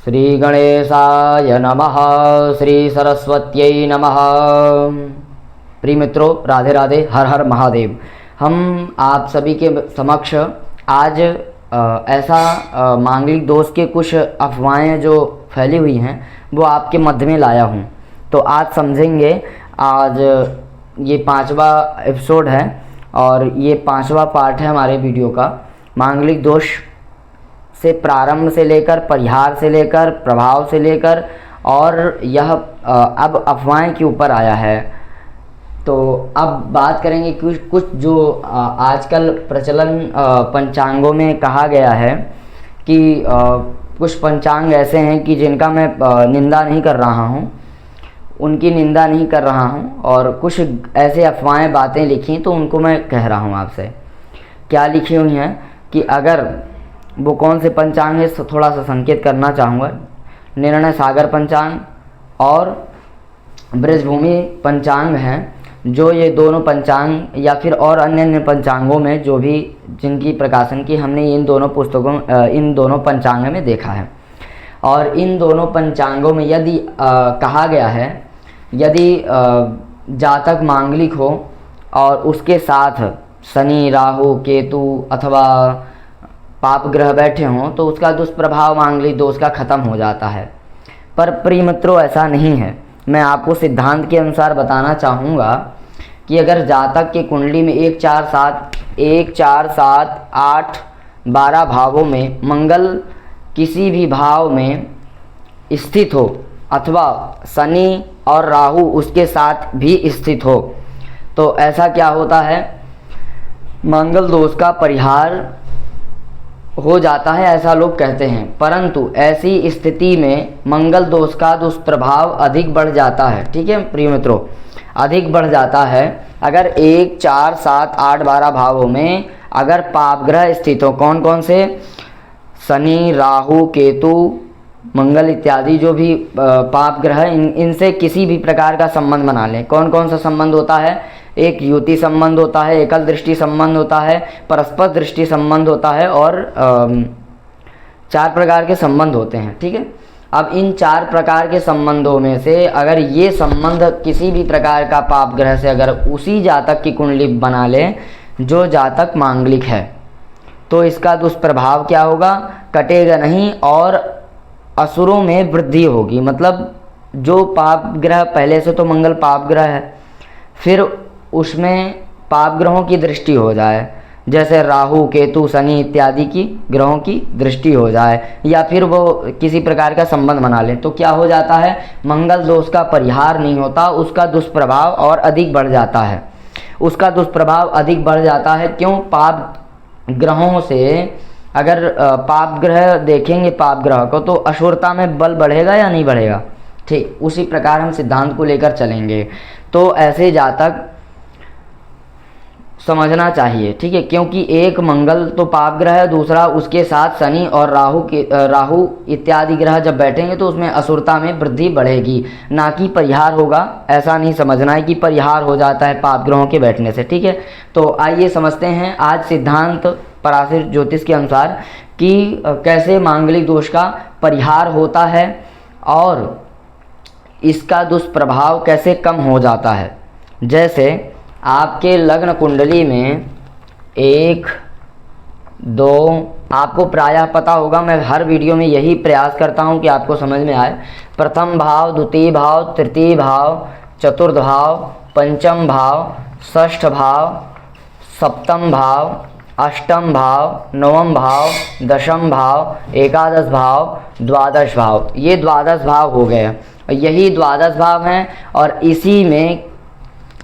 श्री गणेशाय नमः। श्री सरस्वत्यै नमः। प्रिय मित्रों, राधे राधे, हर हर महादेव। हम आप सभी के समक्ष आज ऐसा मांगलिक दोष के कुछ अफवाहें जो फैली हुई हैं वो आपके मध्य में लाया हूँ। तो आज समझेंगे। आज ये 5वां एपिसोड है और ये 5वां पार्ट है हमारे वीडियो का। मांगलिक दोष से प्रारंभ से लेकर, परिहार से लेकर, प्रभाव से लेकर और यह अब अफवाहें के ऊपर आया है। तो अब बात करेंगे कुछ जो आजकल प्रचलन पंचांगों में कहा गया है कि कुछ पंचांग ऐसे हैं कि जिनका मैं निंदा नहीं कर रहा हूँ, उनकी निंदा नहीं कर रहा हूँ, और कुछ ऐसे अफवाहें बातें लिखी तो उनको मैं कह रहा हूँ आपसे। क्या लिखी हुई हैं कि अगर वो कौन से पंचांग है थोड़ा सा संकेत करना चाहूँगा। निर्णय सागर पंचांग और ब्रजभूमि पंचांग हैं, जो ये दोनों पंचांग या फिर और अन्य पंचांगों में जो भी जिनकी प्रकाशन की हमने इन दोनों पुस्तकों इन दोनों पंचांग में देखा है। और इन दोनों पंचांगों में यदि कहा गया है, यदि जातक मांगलिक हो और उसके साथ शनि, राहु, केतु अथवा पाप ग्रह बैठे हों तो उसका दुष्प्रभाव मांगलिक दोष का खत्म हो जाता है। पर प्रिय मित्रों, ऐसा नहीं है। मैं आपको सिद्धांत के अनुसार बताना चाहूँगा कि अगर जातक के कुंडली में 1 4 7 8 12 भावों में मंगल किसी भी भाव में स्थित हो अथवा शनि और राहु उसके साथ भी स्थित हो तो ऐसा क्या होता है, मंगल दोष का परिहार हो जाता है, ऐसा लोग कहते हैं। परंतु ऐसी स्थिति में मंगल दोष का दुष्प्रभाव अधिक बढ़ जाता है। ठीक है प्रिय मित्रों, अधिक बढ़ जाता है। अगर 1 4 7 8 12 भावों में अगर पाप ग्रह स्थित हो, कौन कौन से, शनि, राहु, केतु, मंगल इत्यादि जो भी पाप ग्रह, इनसे किसी भी प्रकार का संबंध बना लें। कौन कौन सा संबंध होता है, एक युति संबंध होता है, एकल दृष्टि संबंध होता है, परस्पर दृष्टि संबंध होता है और 4 प्रकार के संबंध होते हैं। ठीक है, अब इन 4 प्रकार के संबंधों में से अगर ये संबंध किसी भी प्रकार का पाप ग्रह से अगर उसी जातक की कुंडली बना ले जो जातक मांगलिक है तो इसका दुष्प्रभाव क्या होगा, कटेगा नहीं और असुरों में वृद्धि होगी। मतलब जो पाप ग्रह, पहले से तो मंगल पाप ग्रह है, फिर उसमें पाप ग्रहों की दृष्टि हो जाए, जैसे राहु, केतु, शनि इत्यादि की ग्रहों की दृष्टि हो जाए, या फिर वो किसी प्रकार का संबंध बना लें तो क्या हो जाता है, मंगल दोष का परिहार नहीं होता, उसका दुष्प्रभाव और अधिक बढ़ जाता है। उसका दुष्प्रभाव अधिक बढ़ जाता है। क्यों? पाप ग्रहों से अगर पाप ग्रह देखेंगे, पाप ग्रह को, तो असुरता में बल बढ़ेगा या नहीं बढ़ेगा। ठीक उसी प्रकार हम सिद्धांत को लेकर चलेंगे। तो ऐसे जातक समझना चाहिए। ठीक है, क्योंकि एक मंगल तो पाप ग्रह है, दूसरा उसके साथ शनि और राहु इत्यादि ग्रह जब बैठेंगे तो उसमें असुरता में वृद्धि बढ़ेगी, ना कि परिहार होगा। ऐसा नहीं समझना है कि परिहार हो जाता है पाप ग्रहों के बैठने से। ठीक है, तो आइए समझते हैं आज सिद्धांत पराशर ज्योतिष के अनुसार कि कैसे मांगलिक दोष का परिहार होता है और इसका दुष्प्रभाव कैसे कम हो जाता है। जैसे आपके लग्न कुंडली में 1 2, आपको प्रायः पता होगा, मैं हर वीडियो में यही प्रयास करता हूं कि आपको समझ में आए। प्रथम भाव, द्वितीय भाव, तृतीय भाव, चतुर्थ भाव, पंचम भाव, षष्ठ भाव, सप्तम भाव, अष्टम भाव, नवम भाव, दशम भाव, एकादश भाव, द्वादश भाव। ये द्वादश भाव हो गए, यही द्वादश भाव हैं। और इसी में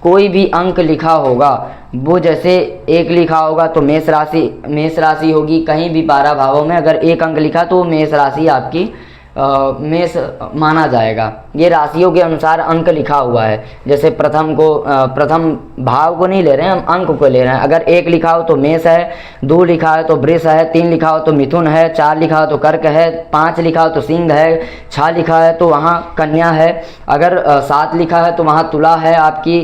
कोई भी अंक लिखा होगा, वो जैसे 1 लिखा होगा तो मेष राशि होगी। कहीं भी 12 भावों में अगर 1 अंक लिखा तो मेष राशि आपकी मेष माना जाएगा। ये राशियों के अनुसार अंक लिखा हुआ है। जैसे प्रथम भाव को नहीं ले रहे हैं हम, अंक को ले रहे हैं। अगर 1 लिखा हो तो मेष है, 2 लिखा है तो वृष है, 3 लिखा हो तो मिथुन है, 4 लिखा हो तो कर्क है, 5 लिखा हो तो सिंह है, 6 लिखा है तो वहाँ कन्या है, अगर 7 लिखा है तो वहाँ तुला है आपकी,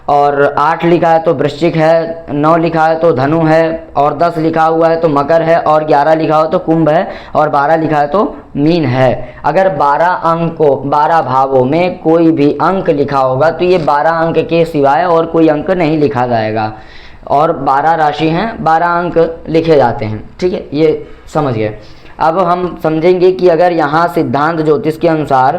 और 8 लिखा है तो वृश्चिक है, 9 लिखा है तो धनु है, और 10 लिखा हुआ है तो मकर है, और 11 लिखा हो तो कुंभ है, और 12 लिखा है तो मीन है। अगर 12 भावों में कोई भी अंक लिखा होगा तो ये 12 अंक के सिवाय और कोई अंक नहीं लिखा जाएगा, और 12 राशि हैं, 12 अंक लिखे जाते हैं। ठीक है, ये समझ गए। अब हम समझेंगे कि अगर यहाँ सिद्धांत ज्योतिष के अनुसार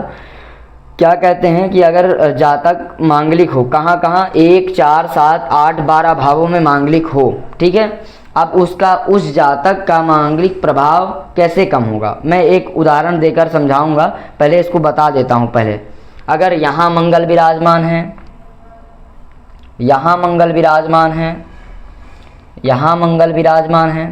क्या कहते हैं कि अगर जातक मांगलिक हो, कहाँ कहाँ 1, 4, 7, 8, 12 भावों में मांगलिक हो, ठीक है, अब उस जातक का मांगलिक प्रभाव कैसे कम होगा, मैं एक उदाहरण देकर समझाऊंगा। पहले इसको बता देता हूँ। पहले अगर यहाँ मंगल विराजमान है, यहाँ मंगल विराजमान है, यहाँ मंगल विराजमान है,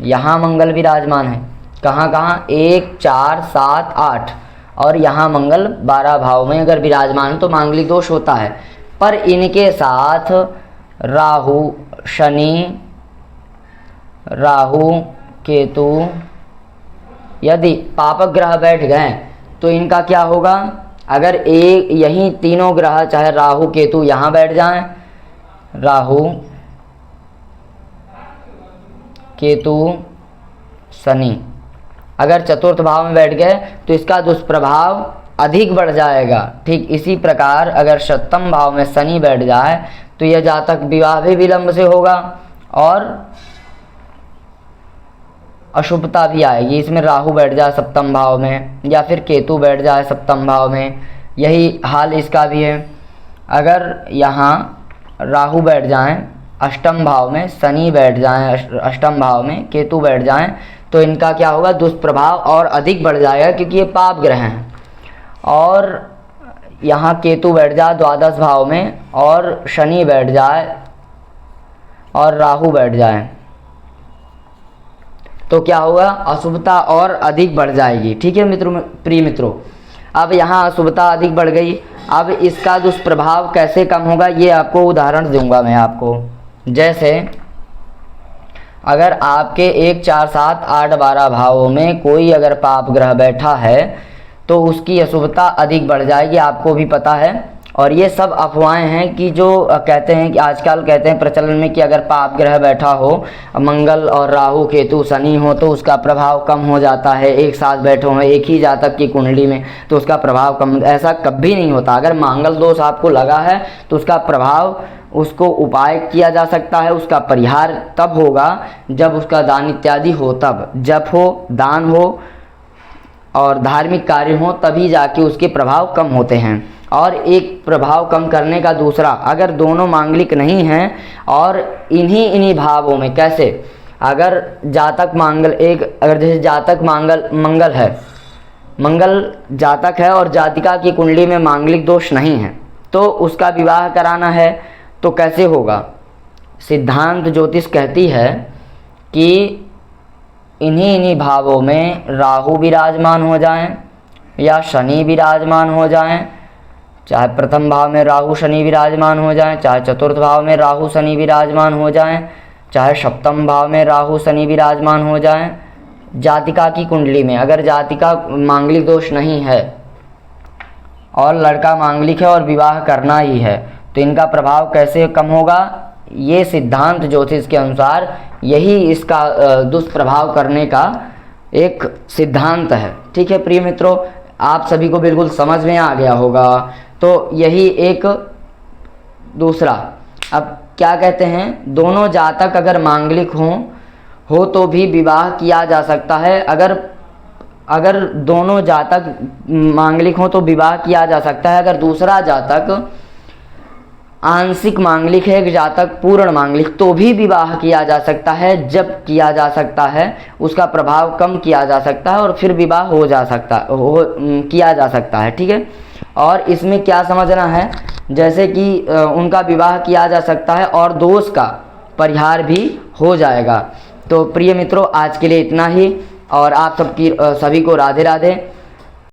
यहाँ मंगल विराजमान है, कहाँ कहाँ 1, 4, 7, 8, और यहाँ मंगल 12 भाव में अगर विराजमान तो मांगलिक दोष होता है। पर इनके साथ राहु, शनि, राहु, केतु यदि पापक ग्रह बैठ गए तो इनका क्या होगा। अगर यही तीनों ग्रह चाहे राहु केतु यहाँ बैठ जाएं, राहु केतु शनि अगर चतुर्थ भाव में बैठ गए तो इसका दुष्प्रभाव अधिक बढ़ जाएगा। ठीक इसी प्रकार अगर सप्तम भाव में शनि बैठ जाए तो यह जातक विवाह भी विलंब से होगा और अशुभता भी आएगी। इसमें राहु बैठ जाए सप्तम भाव में या फिर केतु बैठ जाए सप्तम भाव में, यही हाल इसका भी है। अगर यहाँ राहु बैठ जाएं अष्टम भाव में, शनि बैठ जाएं अष्टम भाव में, केतु बैठ जाएं तो इनका क्या होगा, दुष्प्रभाव और अधिक बढ़ जाएगा क्योंकि ये पाप ग्रह हैं। और यहाँ केतु बैठ जाए द्वादश भाव में और शनि बैठ जाए और राहु बैठ जाए तो क्या होगा, अशुभता और अधिक बढ़ जाएगी। ठीक है मित्रों, प्रिय मित्रों, अब यहाँ अशुभता अधिक बढ़ गई। अब इसका दुष्प्रभाव कैसे कम होगा ये आपको उदाहरण दूंगा मैं आपको। जैसे अगर आपके 1, 4, 7, 8, 12 भावों में कोई अगर पाप ग्रह बैठा है तो उसकी अशुभता अधिक बढ़ जाएगी, आपको भी पता है। और ये सब अफवाहें हैं कि जो कहते हैं कि आजकल कहते हैं प्रचलन में कि अगर पाप ग्रह बैठा हो, मंगल और राहु केतु शनि हो तो उसका प्रभाव कम हो जाता है, एक साथ बैठे हो एक ही जातक की कुंडली में तो उसका प्रभाव कम। ऐसा कभी नहीं होता। अगर मंगल दोष आपको लगा है तो उसका प्रभाव, उसको उपाय किया जा सकता है, उसका परिहार तब होगा जब उसका दान इत्यादि हो, तब जप हो, दान हो और धार्मिक कार्य हो, तभी जाके उसके प्रभाव कम होते हैं। और एक प्रभाव कम करने का दूसरा, अगर दोनों मांगलिक नहीं हैं और इन्हीं भावों में, कैसे, अगर जातक मंगल अगर जैसे जातक मंगल है, मंगल जातक है और जातिका की कुंडली में मांगलिक दोष नहीं है तो उसका विवाह कराना है तो कैसे होगा। सिद्धांत ज्योतिष कहती है कि इन्हीं भावों में राहु विराजमान हो जाएं या शनि विराजमान हो जाएं, चाहे प्रथम भाव में राहु शनि विराजमान हो जाएं, चाहे चतुर्थ भाव में राहु शनि विराजमान हो जाएं, चाहे सप्तम भाव में राहु शनि विराजमान हो जाएं। जातिका की कुंडली में अगर जातिका मांगलिक दोष नहीं है और लड़का मांगलिक है और विवाह करना ही है तो इनका प्रभाव कैसे कम होगा। ये सिद्धांत ज्योतिष के अनुसार यही इसका दुष्प्रभाव करने का एक सिद्धांत है। ठीक है प्रिय मित्रों, आप सभी को बिल्कुल समझ में आ गया होगा। तो यही एक दूसरा, अब क्या कहते हैं, दोनों जातक अगर मांगलिक हो तो भी विवाह किया जा सकता है। अगर दोनों जातक मांगलिक हों तो विवाह किया जा सकता है। अगर दूसरा जातक आंशिक मांगलिक है, एक जातक पूर्ण मांगलिक, तो भी विवाह किया जा सकता है। जब किया जा सकता है, उसका प्रभाव कम किया जा सकता है और फिर विवाह किया जा सकता है। ठीक है, और इसमें क्या समझना है, जैसे कि उनका विवाह किया जा सकता है और दोष का परिहार भी हो जाएगा। तो प्रिय मित्रों, आज के लिए इतना ही और आप सभी को राधे राधे।